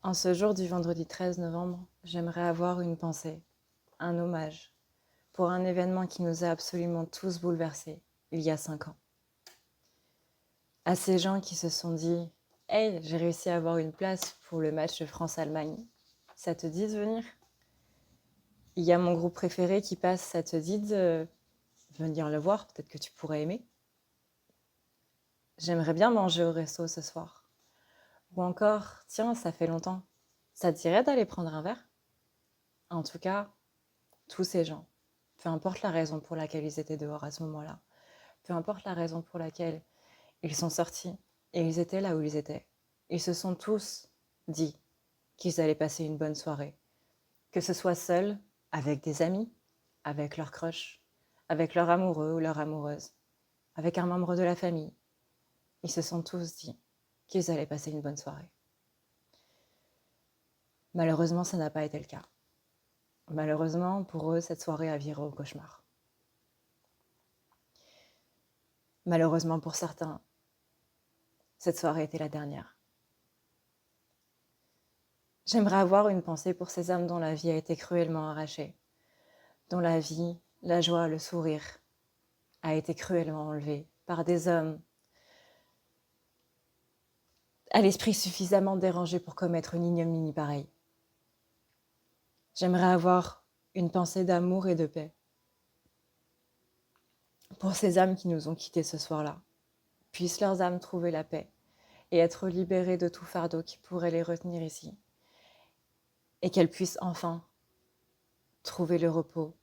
En ce jour du vendredi 13 novembre, j'aimerais avoir une pensée, un hommage, pour un événement qui nous a absolument tous bouleversés il y a 5 ans. À ces gens qui se sont dit « Hey, j'ai réussi à avoir une place pour le match de France-Allemagne. Ça te dit de venir ?» Il y a mon groupe préféré qui passe, ça te dit de venir le voir, peut-être que tu pourrais aimer. J'aimerais bien manger au resto ce soir. Ou encore, tiens, ça fait longtemps. Ça te dirait d'aller prendre un verre? En tout cas, tous ces gens, peu importe la raison pour laquelle ils étaient dehors à ce moment-là, peu importe la raison pour laquelle ils sont sortis et ils étaient là où ils étaient, ils se sont tous dit qu'ils allaient passer une bonne soirée, que ce soit seuls, avec des amis, avec leur crush, avec leur amoureux ou leur amoureuse, avec un membre de la famille. Ils se sont tous dit qu'ils allaient passer une bonne soirée. Malheureusement, ça n'a pas été le cas. Malheureusement, pour eux, cette soirée a viré au cauchemar. Malheureusement pour certains, cette soirée était la dernière. J'aimerais avoir une pensée pour ces âmes dont la vie a été cruellement arrachée, dont la vie, la joie, le sourire a été cruellement enlevée par des hommes à l'esprit suffisamment dérangé pour commettre une ignominie pareille. J'aimerais avoir une pensée d'amour et de paix pour ces âmes qui nous ont quittés ce soir-là. Puissent leurs âmes trouver la paix et être libérées de tout fardeau qui pourrait les retenir ici. Et qu'elles puissent enfin trouver le repos,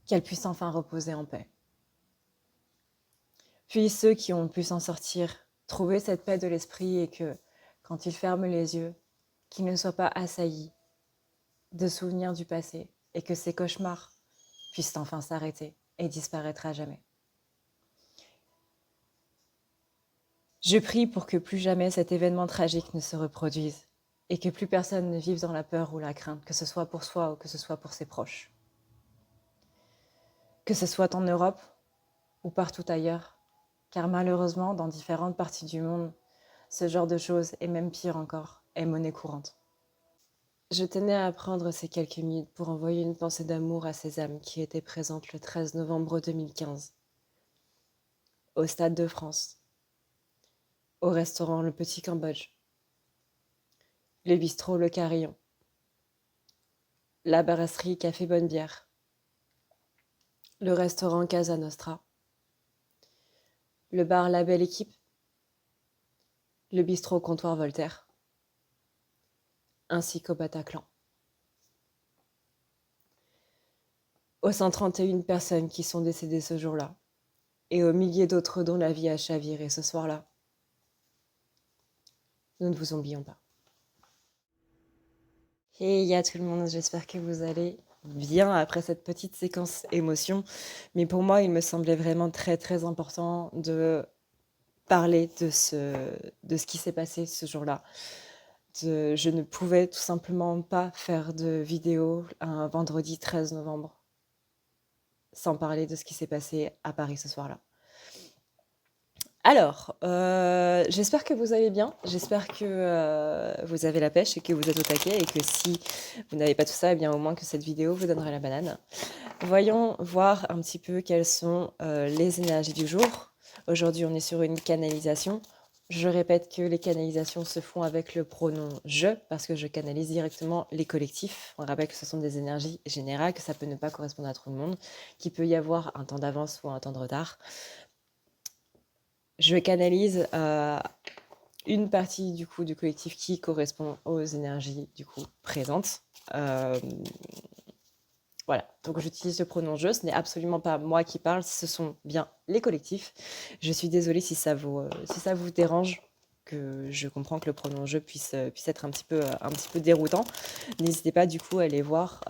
qu'elles puissent enfin reposer en paix. Puis ceux qui ont pu s'en sortir, trouver cette paix de l'esprit et que, quand ils ferment les yeux, qu'ils ne soient pas assaillis de souvenirs du passé et que ces cauchemars puissent enfin s'arrêter et disparaître à jamais. Je prie pour que plus jamais cet événement tragique ne se reproduise et que plus personne ne vive dans la peur ou la crainte, que ce soit pour soi ou que ce soit pour ses proches. Que ce soit en Europe ou partout ailleurs, car malheureusement, dans différentes parties du monde, ce genre de choses, et même pire encore, est monnaie courante. Je tenais à prendre ces quelques minutes pour envoyer une pensée d'amour à ces âmes qui étaient présentes le 13 novembre 2015, au Stade de France, au restaurant Le Petit Cambodge, le bistrot Le Carillon, la brasserie Café Bonne Bière, le restaurant Casa Nostra, le bar La Belle Équipe, le bistrot Comptoir Voltaire, ainsi qu'au Bataclan. Aux 131 personnes qui sont décédées ce jour-là, et aux milliers d'autres dont la vie a chaviré ce soir-là. Nous ne vous oublions pas. Hey à tout le monde, j'espère que vous allez bien après cette petite séquence émotion. Mais pour moi, il me semblait vraiment très très important de parler de ce qui s'est passé ce jour-là. Je ne pouvais tout simplement pas faire de vidéo un vendredi 13 novembre sans parler de ce qui s'est passé à Paris ce soir-là. Alors, j'espère que vous allez bien. J'espère que vous avez la pêche et que vous êtes au taquet et que si vous n'avez pas tout ça, eh bien au moins que cette vidéo vous donnera la banane. Voyons voir un petit peu quelles sont les énergies du jour. Aujourd'hui, on est sur une canalisation. Je répète que les canalisations se font avec le pronom « je » parce que je canalise directement les collectifs. On rappelle que ce sont des énergies générales, que ça peut ne pas correspondre à tout le monde, qu'il peut y avoir un temps d'avance ou un temps de retard. Je canalise une partie du coup du collectif qui correspond aux énergies du coup présentes. Voilà, donc j'utilise le pronom je, ce n'est absolument pas moi qui parle, ce sont bien les collectifs. Je suis désolée si ça vous dérange, que je comprends que le pronom je puisse être un petit peu déroutant. N'hésitez pas du coup à aller voir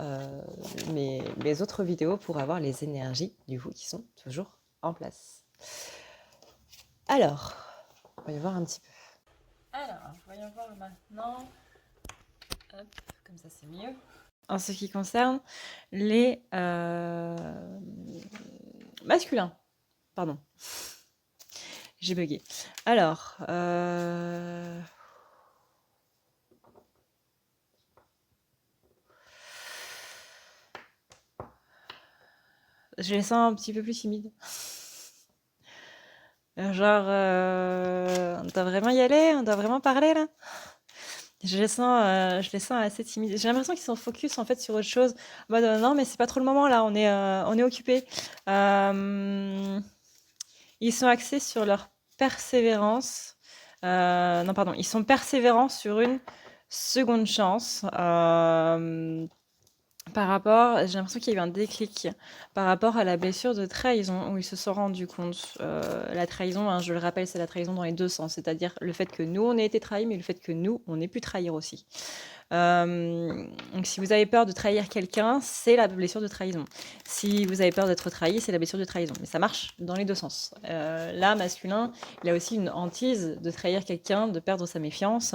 mes autres vidéos pour avoir les énergies du coup qui sont toujours en place. Alors, voyons voir un petit peu. Alors, voyons voir maintenant. Hop, comme ça c'est mieux. En ce qui concerne les masculins. Pardon. J'ai bugué. Alors, Je les sens un petit peu plus timides. Genre, on doit vraiment y aller, on doit vraiment parler là. Je les sens assez timides. J'ai l'impression qu'ils sont focus en fait sur autre chose. En mode, non, mais c'est pas trop le moment là, on est occupé. Ils sont axés sur leur persévérance. Non, pardon, ils sont persévérants sur une seconde chance. Par rapport, j'ai l'impression qu'il y a eu un déclic par rapport à la blessure de trahison où ils se sont rendus compte. La trahison, hein, je le rappelle, c'est la trahison dans les deux sens, c'est-à-dire le fait que nous on ait été trahis, mais le fait que nous on ait pu trahir aussi. Donc si vous avez peur de trahir quelqu'un, c'est la blessure de trahison. Si vous avez peur d'être trahi, c'est la blessure de trahison. Mais ça marche dans les deux sens. Là, masculin, il a aussi une hantise de trahir quelqu'un, de perdre sa méfiance,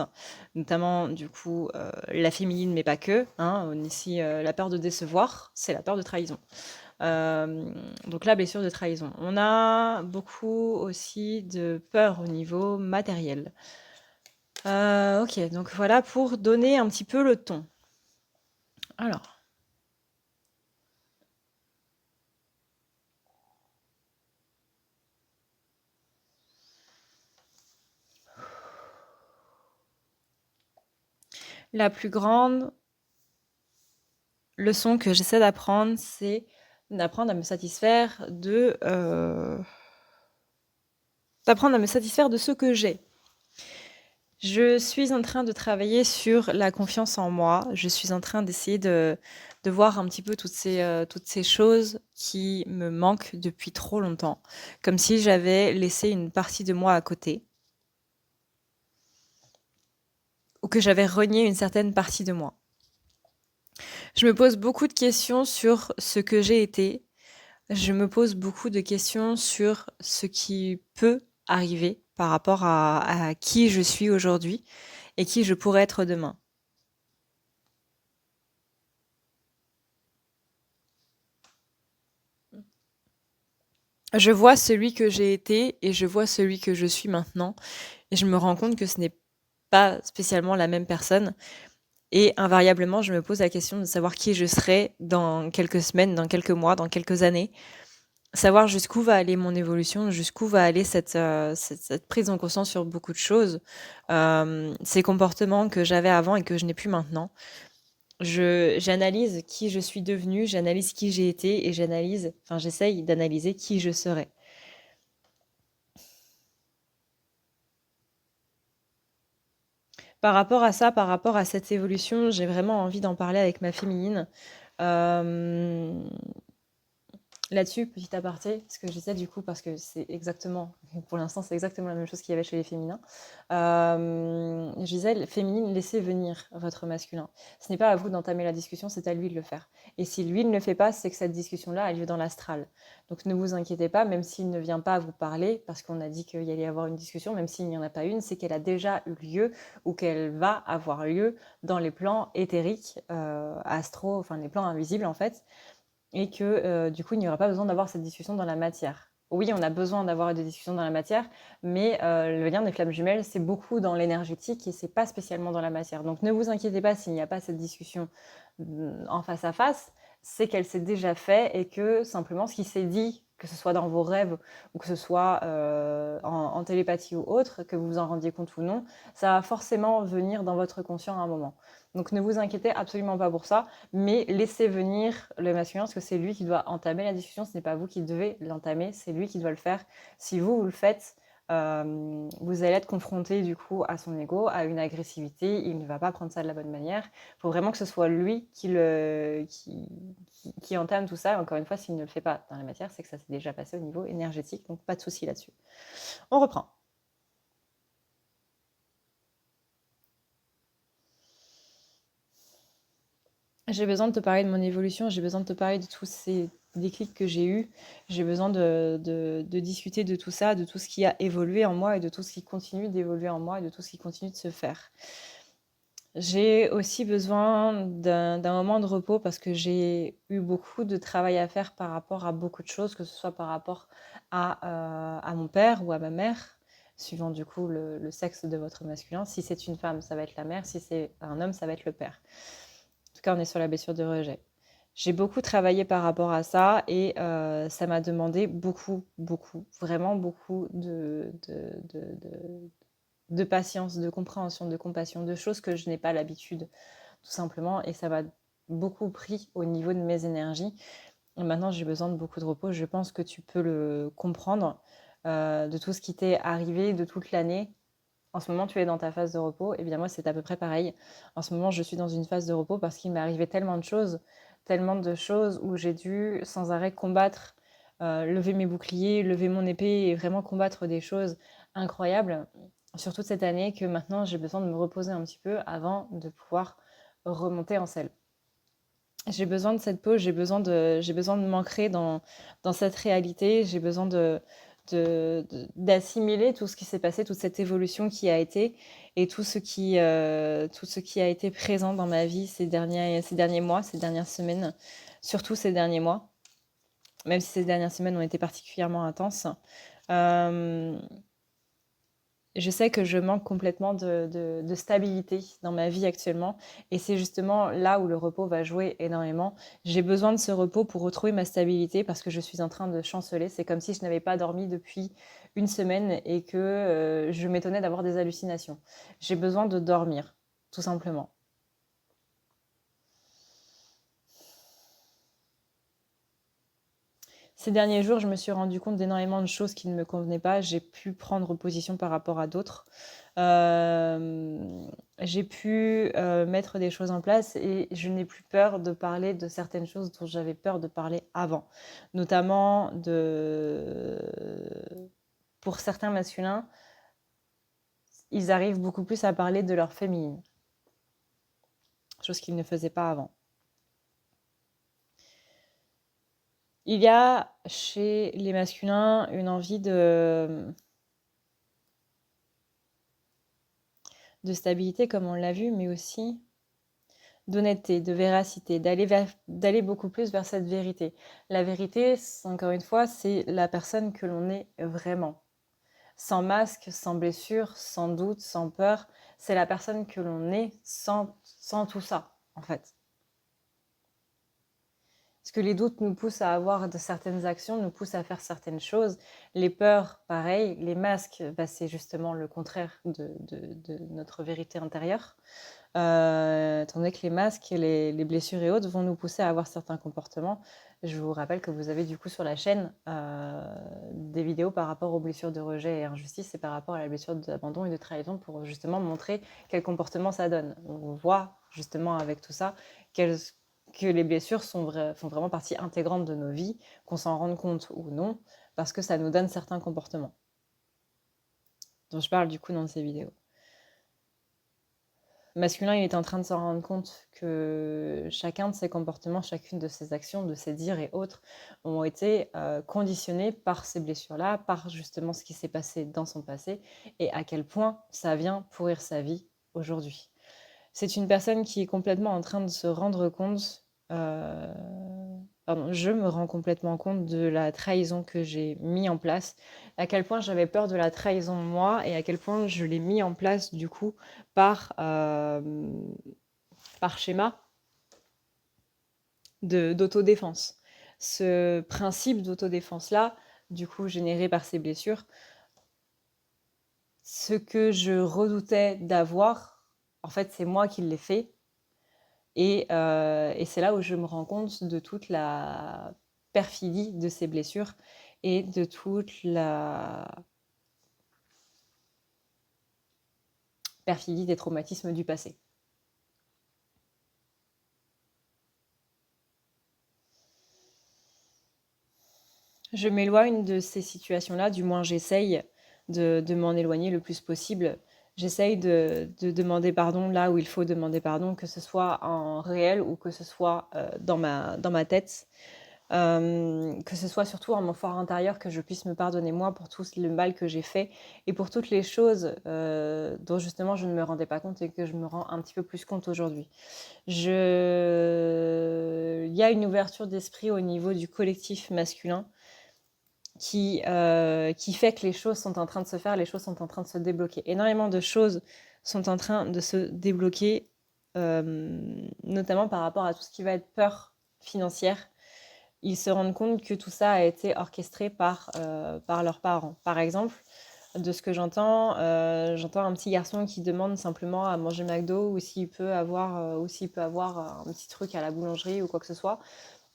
notamment du coup la féminine, mais pas que. Hein. Ici, la peur de décevoir, c'est la peur de trahison. Donc la blessure de trahison. On a beaucoup aussi de peur au niveau matériel. Ok, donc voilà pour donner un petit peu le ton. Alors, la plus grande leçon que j'essaie d'apprendre, c'est d'apprendre à me satisfaire d'apprendre à me satisfaire de ce que j'ai. Je suis en train de travailler sur la confiance en moi. Je suis en train d'essayer de voir un petit peu toutes ces choses qui me manquent depuis trop longtemps. Comme si j'avais laissé une partie de moi à côté. Ou que j'avais renié une certaine partie de moi. Je me pose beaucoup de questions sur ce que j'ai été. Je me pose beaucoup de questions sur ce qui peut arriver par rapport à qui je suis aujourd'hui et qui je pourrais être demain. Je vois celui que j'ai été et je vois celui que je suis maintenant et je me rends compte que ce n'est pas spécialement la même personne et invariablement je me pose la question de savoir qui je serai dans quelques semaines, dans quelques mois, dans quelques années. Savoir jusqu'où va aller mon évolution, jusqu'où va aller cette prise en conscience sur beaucoup de choses, ces comportements que j'avais avant et que je n'ai plus maintenant. J'analyse qui je suis devenue, j'analyse qui j'ai été et j'essaye d'analyser qui je serai. Par rapport à ça, par rapport à cette évolution, j'ai vraiment envie d'en parler avec ma féminine. Euh, Là-dessus, petit aparté, ce que j'essaie du coup, parce que c'est exactement, pour l'instant, c'est exactement la même chose qu'il y avait chez les féminins. Je disais, féminine, laissez venir votre masculin. Ce n'est pas à vous d'entamer la discussion, c'est à lui de le faire. Et si lui ne le fait pas, c'est que cette discussion-là a lieu dans l'astral. Donc ne vous inquiétez pas, même s'il ne vient pas vous parler, parce qu'on a dit qu'il y allait y avoir une discussion, même s'il n'y en a pas une, c'est qu'elle a déjà eu lieu ou qu'elle va avoir lieu dans les plans éthériques, astro, enfin les plans invisibles en fait et que du coup, il n'y aura pas besoin d'avoir cette discussion dans la matière. Oui, on a besoin d'avoir des discussions dans la matière, mais le lien des flammes jumelles, c'est beaucoup dans l'énergétique et c'est pas spécialement dans la matière. Donc ne vous inquiétez pas s'il n'y a pas cette discussion en face à face, c'est qu'elle s'est déjà faite et que simplement ce qui s'est dit, que ce soit dans vos rêves ou que ce soit en télépathie ou autre, que vous vous en rendiez compte ou non, ça va forcément venir dans votre conscient à un moment. Donc ne vous inquiétez absolument pas pour ça, mais laissez venir le masculin parce que c'est lui qui doit entamer la discussion, ce n'est pas vous qui devez l'entamer, c'est lui qui doit le faire. Si vous le faites, vous allez être confronté du coup à son ego, à une agressivité, il ne va pas prendre ça de la bonne manière. Il faut vraiment que ce soit lui qui entame tout ça. Et encore une fois, s'il ne le fait pas dans la matière, c'est que ça s'est déjà passé au niveau énergétique, donc pas de souci là-dessus. On reprend. J'ai besoin de te parler de mon évolution, j'ai besoin de te parler de tous ces déclics que j'ai eus. J'ai besoin de discuter de tout ça, de tout ce qui a évolué en moi et de tout ce qui continue d'évoluer en moi et de tout ce qui continue de se faire. J'ai aussi besoin d'un moment de repos parce que j'ai eu beaucoup de travail à faire par rapport à beaucoup de choses, que ce soit par rapport à mon père ou à ma mère, suivant du coup le sexe de votre masculin. Si c'est une femme, ça va être la mère. Si c'est un homme, ça va être le père. En tout cas, on est sur la blessure de rejet. J'ai beaucoup travaillé par rapport à ça et ça m'a demandé beaucoup, vraiment beaucoup de patience, de compréhension, de compassion, de choses que je n'ai pas l'habitude, tout simplement. Et ça m'a beaucoup pris au niveau de mes énergies. Et maintenant, j'ai besoin de beaucoup de repos. Je pense que tu peux le comprendre de tout ce qui t'est arrivé, de toute l'année. En ce moment, tu es dans ta phase de repos. Et bien moi, c'est à peu près pareil. En ce moment, je suis dans une phase de repos parce qu'il m'est arrivé tellement de choses où j'ai dû sans arrêt combattre, lever mes boucliers, lever mon épée et vraiment combattre des choses incroyables sur toute cette année que maintenant, j'ai besoin de me reposer un petit peu avant de pouvoir remonter en selle. J'ai besoin de cette pause, j'ai besoin de m'ancrer dans cette réalité, j'ai besoin d'assimiler tout ce qui s'est passé, toute cette évolution qui a été et tout ce qui a été présent dans ma vie ces derniers mois, ces dernières semaines, surtout ces derniers mois, même si ces dernières semaines ont été particulièrement intenses. Euh, je sais que je manque complètement de stabilité dans ma vie actuellement et c'est justement là où le repos va jouer énormément. J'ai besoin de ce repos pour retrouver ma stabilité parce que je suis en train de chanceler. C'est comme si je n'avais pas dormi depuis une semaine et que je m'étonnais d'avoir des hallucinations. J'ai besoin de dormir, tout simplement. Ces derniers jours, je me suis rendu compte d'énormément de choses qui ne me convenaient pas. J'ai pu prendre position par rapport à d'autres. J'ai pu mettre des choses en place et je n'ai plus peur de parler de certaines choses dont j'avais peur de parler avant. Notamment pour certains masculins, ils arrivent beaucoup plus à parler de leur féminine, chose qu'ils ne faisaient pas avant. Il y a chez les masculins une envie de stabilité, comme on l'a vu, mais aussi d'honnêteté, de véracité, d'aller beaucoup plus vers cette vérité. La vérité, encore une fois, c'est la personne que l'on est vraiment. Sans masque, sans blessure, sans doute, sans peur, c'est la personne que l'on est sans tout ça, en fait. Parce que les doutes nous poussent à avoir de certaines actions, nous poussent à faire certaines choses. Les peurs, pareil. Les masques, bah, c'est justement le contraire de notre vérité intérieure. Étant donné que les masques, les blessures et autres vont nous pousser à avoir certains comportements. Je vous rappelle que vous avez du coup sur la chaîne des vidéos par rapport aux blessures de rejet et injustice et par rapport à la blessure d'abandon et de trahison pour justement montrer quel comportement ça donne. On voit justement avec tout ça que les blessures font vraiment partie intégrante de nos vies, qu'on s'en rende compte ou non, parce que ça nous donne certains comportements dont je parle du coup dans ces vidéos. Masculin, il est en train de se rendre compte que chacun de ses comportements, chacune de ses actions, de ses dires et autres ont été conditionnés par ces blessures-là, par justement ce qui s'est passé dans son passé et à quel point ça vient pourrir sa vie aujourd'hui. C'est une personne qui est complètement en train de se rendre compte, je me rends complètement compte de la trahison que j'ai mis en place, à quel point j'avais peur de la trahison moi et à quel point je l'ai mis en place du coup par, par schéma d'autodéfense. Ce principe d'autodéfense-là, du coup généré par ces blessures, ce que je redoutais d'avoir, en fait c'est moi qui l'ai fait. Et c'est là où je me rends compte de toute la perfidie de ces blessures et de toute la perfidie des traumatismes du passé. Je m'éloigne de ces situations-là, du moins j'essaye de m'en éloigner le plus possible. J'essaye de demander pardon là où il faut demander pardon, que ce soit en réel ou que ce soit dans ma tête. Que ce soit surtout en mon fort intérieur, que je puisse me pardonner moi pour tout le mal que j'ai fait et pour toutes les choses dont justement je ne me rendais pas compte et que je me rends un petit peu plus compte aujourd'hui. Il y a une ouverture d'esprit au niveau du collectif masculin qui fait que les choses sont en train de se faire, les choses sont en train de se débloquer. Énormément de choses sont en train de se débloquer, notamment par rapport à tout ce qui va être peur financière, ils se rendent compte que tout ça a été orchestré par leurs parents. Par exemple, de ce que j'entends un petit garçon qui demande simplement à manger McDo ou s'il peut avoir un petit truc à la boulangerie ou quoi que ce soit,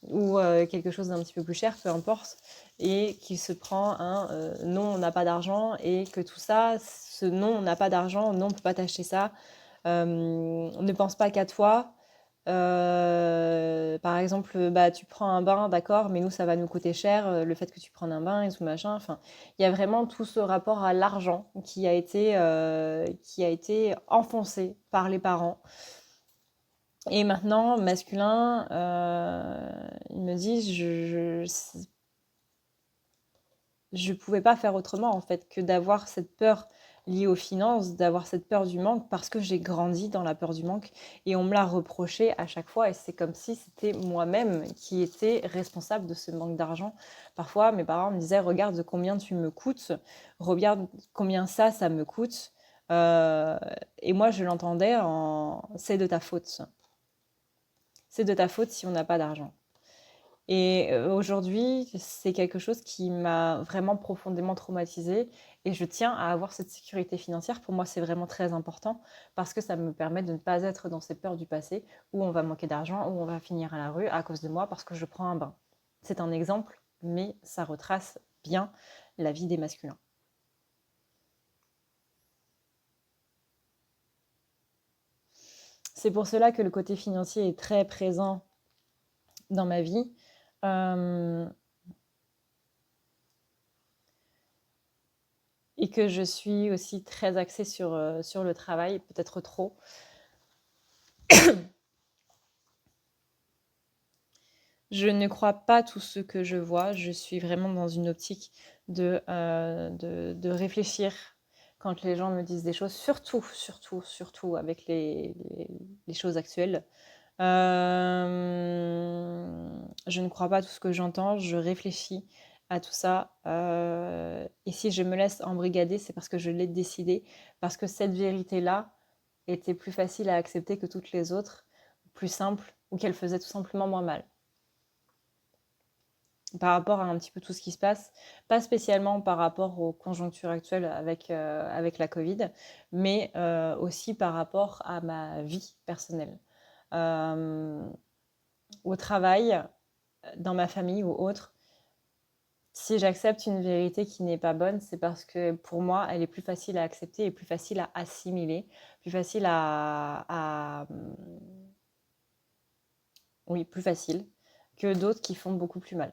ou quelque chose d'un petit peu plus cher, peu importe, et qui se prend un non, on n'a pas d'argent, et que tout ça, ce non, on n'a pas d'argent, non, on peut pas t'acheter ça, ne pense pas qu'à toi. Par exemple, bah, tu prends un bain, d'accord, mais nous, ça va nous coûter cher, le fait que tu prennes un bain et tout machin. Enfin, il y a vraiment tout ce rapport à l'argent qui a été enfoncé par les parents. Et maintenant, masculin, ils me disent, je pouvais pas faire autrement en fait que d'avoir cette peur liée aux finances, d'avoir cette peur du manque parce que j'ai grandi dans la peur du manque et on me l'a reproché à chaque fois et c'est comme si c'était moi-même qui était responsable de ce manque d'argent. Parfois, mes parents me disaient regarde combien tu me coûtes, regarde combien ça me coûte. Euh, et moi, je l'entendais en c'est de ta faute. C'est de ta faute si on n'a pas d'argent. Et aujourd'hui, c'est quelque chose qui m'a vraiment profondément traumatisée et je tiens à avoir cette sécurité financière. Pour moi, c'est vraiment très important parce que ça me permet de ne pas être dans ces peurs du passé où on va manquer d'argent, où on va finir à la rue à cause de moi parce que je prends un bain. C'est un exemple, mais ça retrace bien la vie des masculins. C'est pour cela que le côté financier est très présent dans ma vie. Euh, et que je suis aussi très axée sur le travail, peut-être trop. Je ne crois pas tout ce que je vois. Je suis vraiment dans une optique de réfléchir quand les gens me disent des choses, surtout avec les choses actuelles. Je ne crois pas tout ce que j'entends, je réfléchis à tout ça. Et si je me laisse embrigader, c'est parce que je l'ai décidé, parce que cette vérité-là était plus facile à accepter que toutes les autres, plus simple, ou qu'elle faisait tout simplement moins mal par rapport à un petit peu tout ce qui se passe, pas spécialement par rapport aux conjonctures actuelles avec la Covid, mais aussi par rapport à ma vie personnelle. Euh, Au travail, dans ma famille ou autre, si j'accepte une vérité qui n'est pas bonne, c'est parce que pour moi, elle est plus facile à accepter et plus facile à assimiler, plus facile oui, plus facile que d'autres qui font beaucoup plus mal.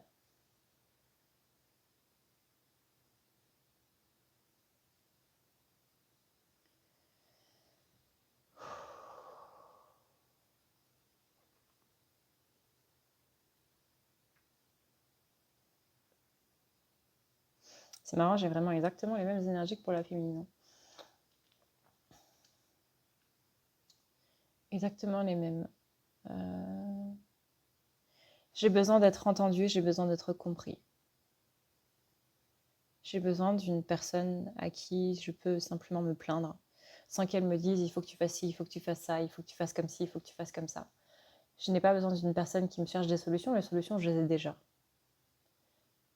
C'est marrant, j'ai vraiment exactement les mêmes énergies que pour la féminine. Exactement les mêmes. Euh, J'ai besoin d'être entendue, j'ai besoin d'être compris. J'ai besoin d'une personne à qui je peux simplement me plaindre, sans qu'elle me dise il faut que tu fasses ci, il faut que tu fasses ça, il faut que tu fasses comme ci, il faut que tu fasses comme ça. Je n'ai pas besoin d'une personne qui me cherche des solutions, les solutions je les ai déjà.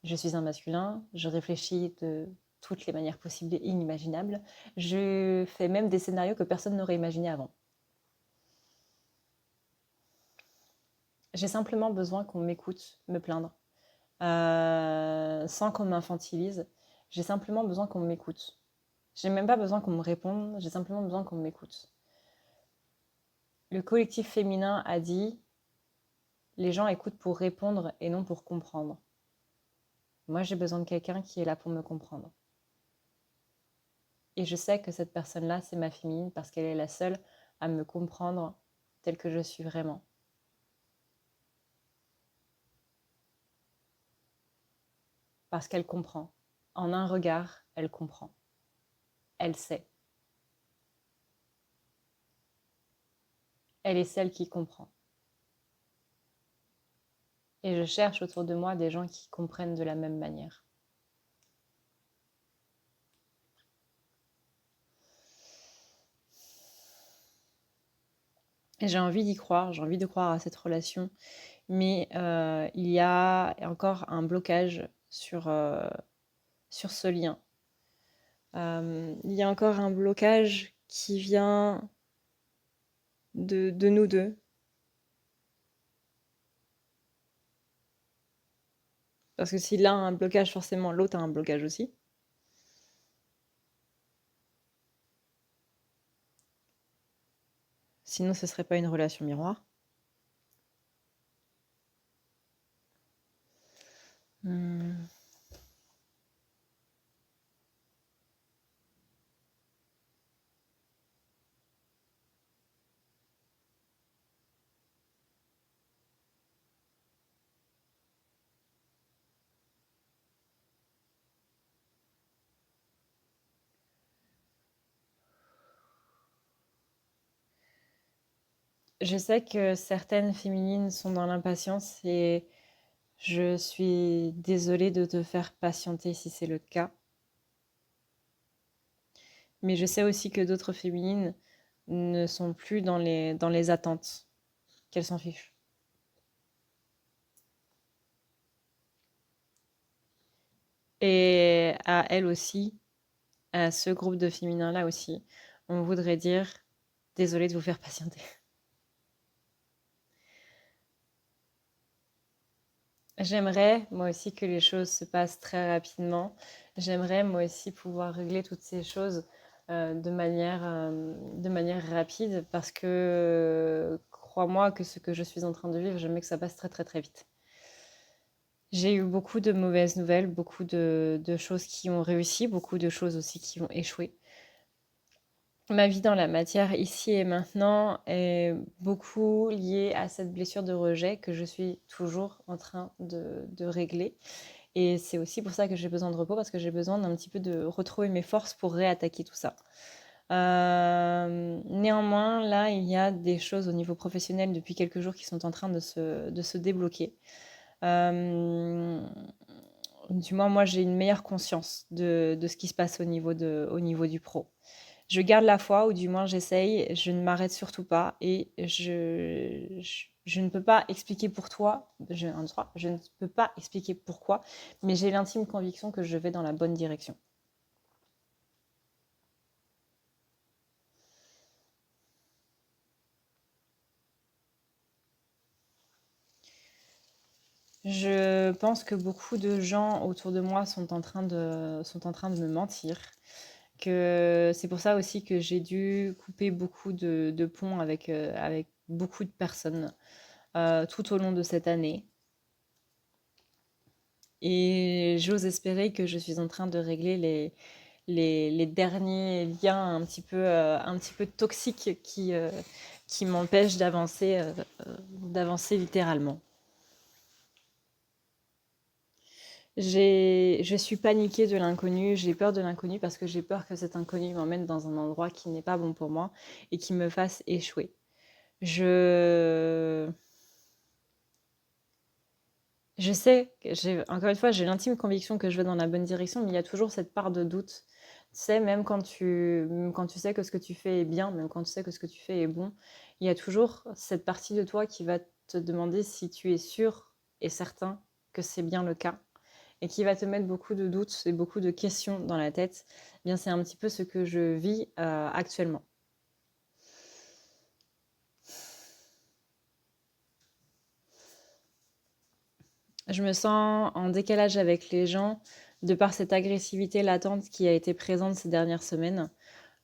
Je suis un masculin, je réfléchis de toutes les manières possibles et inimaginables. Je fais même des scénarios que personne n'aurait imaginés avant. J'ai simplement besoin qu'on m'écoute me plaindre, sans qu'on m'infantilise. J'ai simplement besoin qu'on m'écoute. J'ai même pas besoin qu'on me réponde, j'ai simplement besoin qu'on m'écoute. Le collectif féminin a dit les gens écoutent pour répondre et non pour comprendre. Moi, j'ai besoin de quelqu'un qui est là pour me comprendre. Et je sais que cette personne-là, c'est ma féminine parce qu'elle est la seule à me comprendre telle que je suis vraiment. Parce qu'elle comprend. En un regard, elle comprend. Elle sait. Elle est celle qui comprend. Et je cherche autour de moi des gens qui comprennent de la même manière. Et j'ai envie d'y croire, j'ai envie de croire à cette relation, mais il y a encore un blocage sur ce lien. Il y a encore un blocage qui vient de nous deux. Parce que si l'un a un blocage, forcément l'autre a un blocage aussi. Sinon, ce serait pas une relation miroir. Hmm. Je sais que certaines féminines sont dans l'impatience et je suis désolée de te faire patienter si c'est le cas. Mais je sais aussi que d'autres féminines ne sont plus dans les attentes, qu'elles s'en fichent. Et à elles aussi, à ce groupe de féminins-là aussi, on voudrait dire désolée de vous faire patienter. J'aimerais, moi aussi, que les choses se passent très rapidement. J'aimerais, moi aussi, pouvoir régler toutes ces choses de manière rapide parce que, crois-moi, que ce que je suis en train de vivre, j'aimerais que ça passe très, très, très vite. J'ai eu beaucoup de mauvaises nouvelles, beaucoup de choses qui ont réussi, beaucoup de choses aussi qui ont échoué. Ma vie dans la matière ici et maintenant est beaucoup liée à cette blessure de rejet que je suis toujours en train de régler. Et c'est aussi pour ça que j'ai besoin de repos, parce que j'ai besoin d'un petit peu de retrouver mes forces pour réattaquer tout ça. Néanmoins, là, il y a des choses au niveau professionnel depuis quelques jours qui sont en train de se débloquer. Euh, du moins, moi, j'ai une meilleure conscience de ce qui se passe au niveau du pro. Je garde la foi, ou du moins j'essaye, je ne m'arrête surtout pas, et je ne peux pas expliquer pour toi, je ne peux pas expliquer pourquoi, mais j'ai l'intime conviction que je vais dans la bonne direction. Je pense que beaucoup de gens autour de moi sont en train de me mentir, que c'est pour ça aussi que j'ai dû couper beaucoup de ponts avec beaucoup de personnes tout au long de cette année. Et j'ose espérer que je suis en train de régler les derniers liens un petit peu toxiques qui m'empêchent d'avancer littéralement. Je suis paniquée de l'inconnu, j'ai peur de l'inconnu parce que j'ai peur que cet inconnu m'emmène dans un endroit qui n'est pas bon pour moi et qui me fasse échouer. Je, je sais, encore une fois, j'ai l'intime conviction que je vais dans la bonne direction, mais il y a toujours cette part de doute. Tu sais, même quand tu sais que ce que tu fais est bien, même quand tu sais que ce que tu fais est bon, il y a toujours cette partie de toi qui va te demander si tu es sûr et certain que c'est bien le cas et qui va te mettre beaucoup de doutes et beaucoup de questions dans la tête. Eh bien, c'est un petit peu ce que je vis actuellement. Je me sens en décalage avec les gens de par cette agressivité latente qui a été présente ces dernières semaines.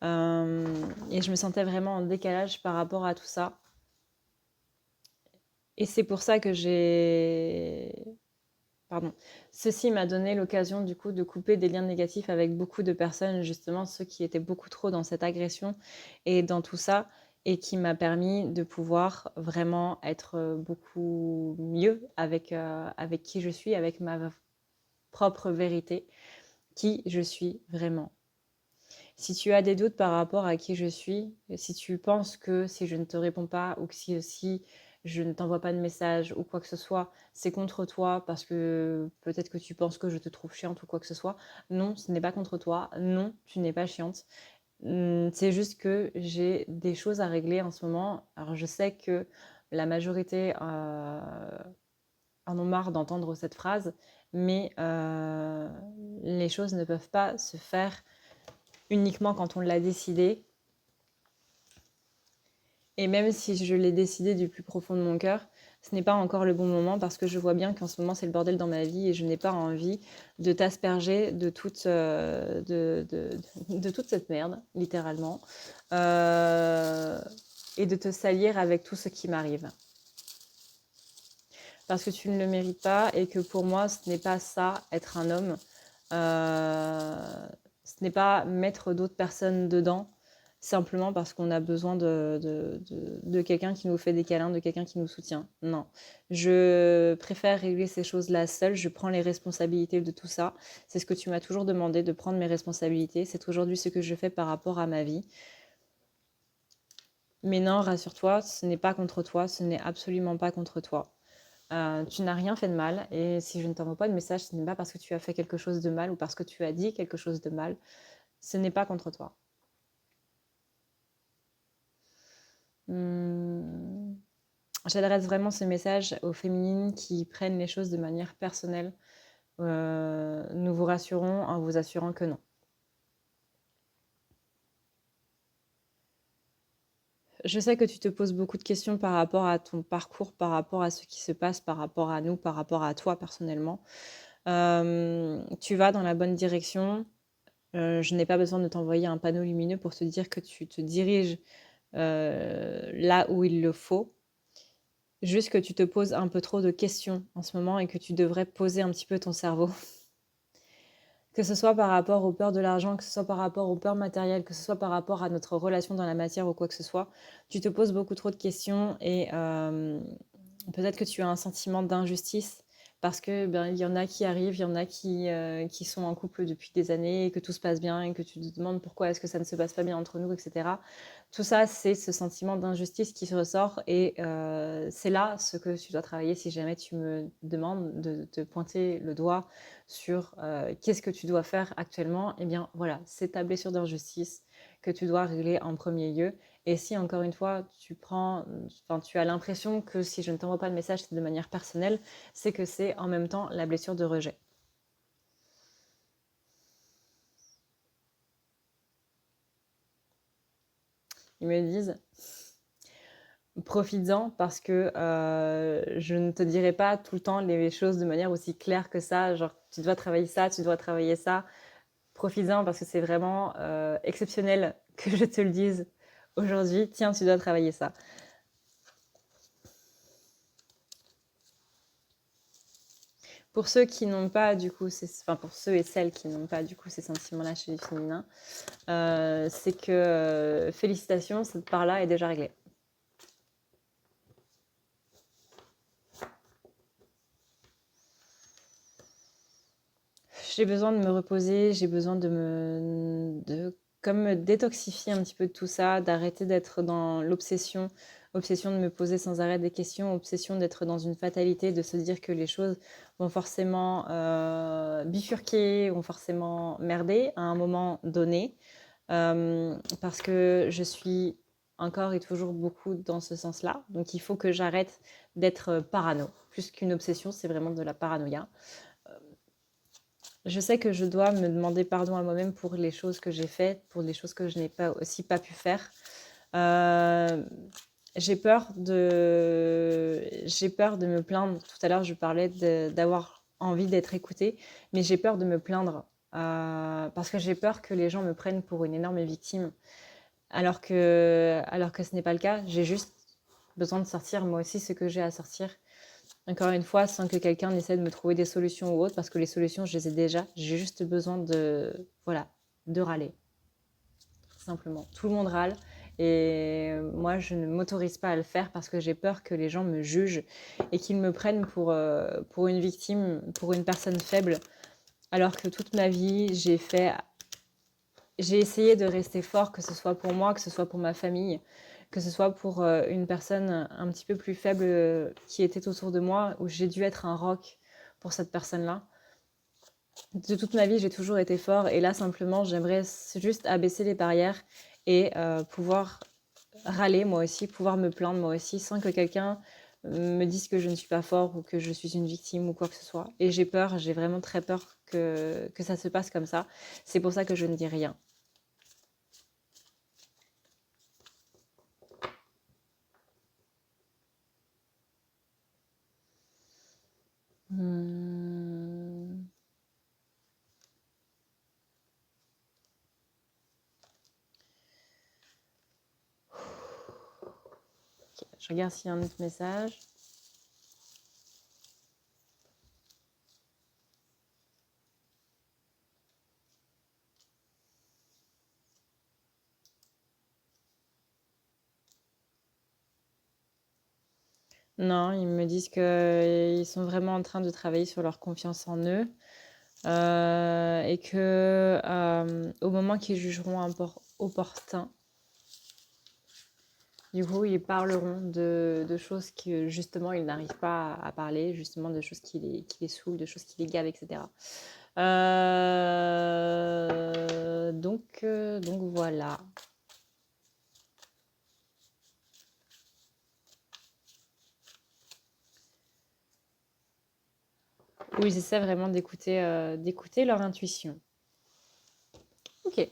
Euh, et je me sentais vraiment en décalage par rapport à tout ça. Et c'est pour ça que Pardon. Ceci m'a donné l'occasion du coup de couper des liens négatifs avec beaucoup de personnes, justement ceux qui étaient beaucoup trop dans cette agression et dans tout ça, et qui m'a permis de pouvoir vraiment être beaucoup mieux avec qui je suis, avec ma propre vérité, qui je suis vraiment. Si tu as des doutes par rapport à qui je suis, si tu penses que si je ne te réponds pas ou que si je ne t'envoie pas de message ou quoi que ce soit, c'est contre toi parce que peut-être que tu penses que je te trouve chiante ou quoi que ce soit, non, ce n'est pas contre toi, non, tu n'es pas chiante. C'est juste que j'ai des choses à régler en ce moment. Alors je sais que la majorité en ont marre d'entendre cette phrase, mais les choses ne peuvent pas se faire uniquement quand on l'a décidé. Et même si je l'ai décidé du plus profond de mon cœur, ce n'est pas encore le bon moment parce que je vois bien qu'en ce moment c'est le bordel dans ma vie et je n'ai pas envie de t'asperger de de toute cette merde, littéralement, euh, et de te salir avec tout ce qui m'arrive. Parce que tu ne le mérites pas et que pour moi ce n'est pas ça, être un homme. Ce n'est pas mettre d'autres personnes dedans simplement parce qu'on a besoin de quelqu'un qui nous fait des câlins, de quelqu'un qui nous soutient. Non. Je préfère régler ces choses-là seule. Je prends les responsabilités de tout ça. C'est ce que tu m'as toujours demandé, de prendre mes responsabilités. C'est aujourd'hui ce que je fais par rapport à ma vie. Mais non, rassure-toi, ce n'est pas contre toi. Ce n'est absolument pas contre toi. Tu n'as rien fait de mal et si je ne t'envoie pas de message, ce n'est pas parce que tu as fait quelque chose de mal ou parce que tu as dit quelque chose de mal. Ce n'est pas contre toi. Hum, J'adresse vraiment ce message aux féminines qui prennent les choses de manière personnelle. Nous vous rassurons en vous assurant que non. Je sais que tu te poses beaucoup de questions par rapport à ton parcours, par rapport à ce qui se passe, par rapport à nous, par rapport à toi personnellement. Tu vas dans la bonne direction. Je n'ai pas besoin de t'envoyer un panneau lumineux pour te dire que tu te diriges là où il le faut. Juste que tu te poses un peu trop de questions en ce moment et que tu devrais poser un petit peu ton cerveau. Que ce soit par rapport aux peurs de l'argent, que ce soit par rapport aux peurs matérielles, que ce soit par rapport à notre relation dans la matière ou quoi que ce soit, tu te poses beaucoup trop de questions et peut-être que tu as un sentiment d'injustice parce que ben, il y en a qui arrivent, il y en a qui sont en couple depuis des années et que tout se passe bien et que tu te demandes pourquoi est-ce que ça ne se passe pas bien entre nous, etc. Tout ça, c'est ce sentiment d'injustice qui se ressort et c'est là ce que tu dois travailler si jamais tu me demandes de te pointer le doigt sur qu'est-ce que tu dois faire actuellement. Eh bien voilà, c'est ta blessure d'injustice que tu dois régler en premier lieu. Et si encore une fois, tu as l'impression que si je ne t'envoie pas de message, c'est de manière personnelle, c'est que c'est en même temps la blessure de rejet. Ils me disent, profites-en parce que je ne te dirai pas tout le temps les choses de manière aussi claire que ça. Genre, tu dois travailler ça, tu dois travailler ça. Profites-en parce que c'est vraiment exceptionnel que je te le dise aujourd'hui. Tiens, tu dois travailler ça. Pour ceux qui n'ont pas du coup, enfin pour ceux et celles qui n'ont pas du coup ces sentiments-là chez les féminins, c'est que félicitations, cette part-là est déjà réglée. J'ai besoin de me reposer, j'ai besoin comme me détoxifier un petit peu de tout ça, d'arrêter d'être dans l'obsession, obsession de me poser sans arrêt des questions, obsession d'être dans une fatalité, de se dire que les choses vont forcément bifurquer, vont forcément merder à un moment donné, parce que je suis encore et toujours beaucoup dans ce sens-là. Donc il faut que j'arrête d'être parano. Plus qu'une obsession, c'est vraiment de la paranoïa. Je sais que je dois me demander pardon à moi-même pour les choses que j'ai faites, pour les choses que je n'ai pas aussi pas pu faire. Euh, j'ai peur de me plaindre. Tout à l'heure, je parlais d'avoir envie d'être écoutée, mais j'ai peur de me plaindre parce que j'ai peur que les gens me prennent pour une énorme victime, alors que ce n'est pas le cas. J'ai juste besoin de sortir moi aussi ce que j'ai à sortir. Encore une fois, sans que quelqu'un essaie de me trouver des solutions ou autres, parce que les solutions, je les ai déjà. J'ai juste besoin voilà, de râler, simplement. Tout le monde râle. Et moi, je ne m'autorise pas à le faire parce que j'ai peur que les gens me jugent et qu'ils me prennent pour une victime, pour une personne faible. Alors que toute ma vie, j'ai essayé de rester fort, que ce soit pour moi, que ce soit pour ma famille, que ce soit pour une personne un petit peu plus faible qui était autour de moi, où j'ai dû être un roc pour cette personne-là. De toute ma vie, j'ai toujours été fort et là, simplement, j'aimerais juste abaisser les barrières et pouvoir râler moi aussi, pouvoir me plaindre moi aussi, sans que quelqu'un me dise que je ne suis pas fort ou que je suis une victime ou quoi que ce soit. Et j'ai peur, j'ai vraiment très peur que ça se passe comme ça. C'est pour ça que je ne dis rien. Hmm. Ok, je regarde s'il y a un autre message. Non, ils me disent qu'ils sont vraiment en train de travailler sur leur confiance en eux et que au moment qu'ils jugeront opportun, du coup, ils parleront de choses que justement ils n'arrivent pas à parler, justement de choses qui les saoulent, de choses qui les gavent, etc. Donc voilà. Oui, j'essaie vraiment d'écouter leur intuition. Ok.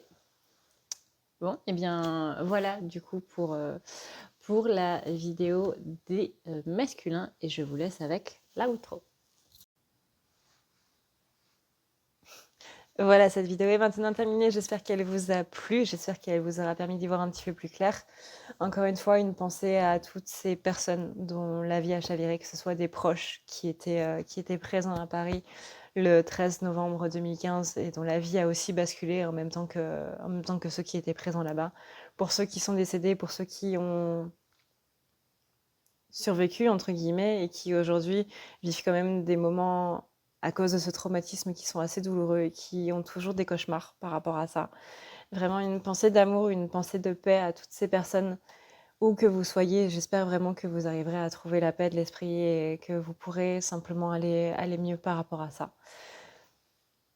Bon, et bien voilà du coup pour la vidéo des masculins et je vous laisse avec la outro. Voilà, cette vidéo est maintenant terminée. J'espère qu'elle vous a plu. J'espère qu'elle vous aura permis d'y voir un petit peu plus clair. Encore une fois, une pensée à toutes ces personnes dont la vie a chaviré, que ce soit des proches qui étaient présents à Paris le 13 novembre 2015 et dont la vie a aussi basculé en même temps que ceux qui étaient présents là-bas. Pour ceux qui sont décédés, pour ceux qui ont survécu, entre guillemets, et qui aujourd'hui vivent quand même des moments à cause de ce traumatisme qui sont assez douloureux et qui ont toujours des cauchemars par rapport à ça. Vraiment une pensée d'amour, une pensée de paix à toutes ces personnes, où que vous soyez. J'espère vraiment que vous arriverez à trouver la paix de l'esprit et que vous pourrez simplement aller mieux par rapport à ça.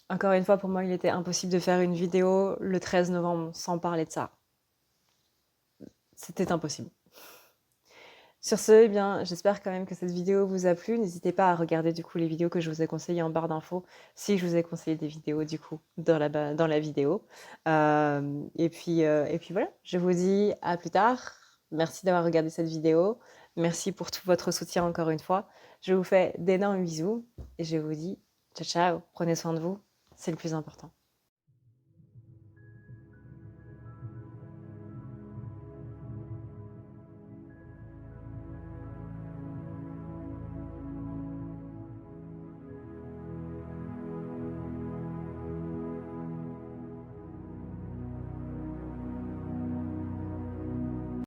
Encore une fois, pour moi, il était impossible de faire une vidéo le 13 novembre sans parler de ça. C'était impossible. Sur ce, eh bien, j'espère quand même que cette vidéo vous a plu. N'hésitez pas à regarder du coup les vidéos que je vous ai conseillées en barre d'infos, si je vous ai conseillé des vidéos du coup dans la vidéo. Et puis voilà, je vous dis à plus tard. Merci d'avoir regardé cette vidéo. Merci pour tout votre soutien encore une fois. Je vous fais d'énormes bisous et je vous dis ciao ciao. Prenez soin de vous, c'est le plus important.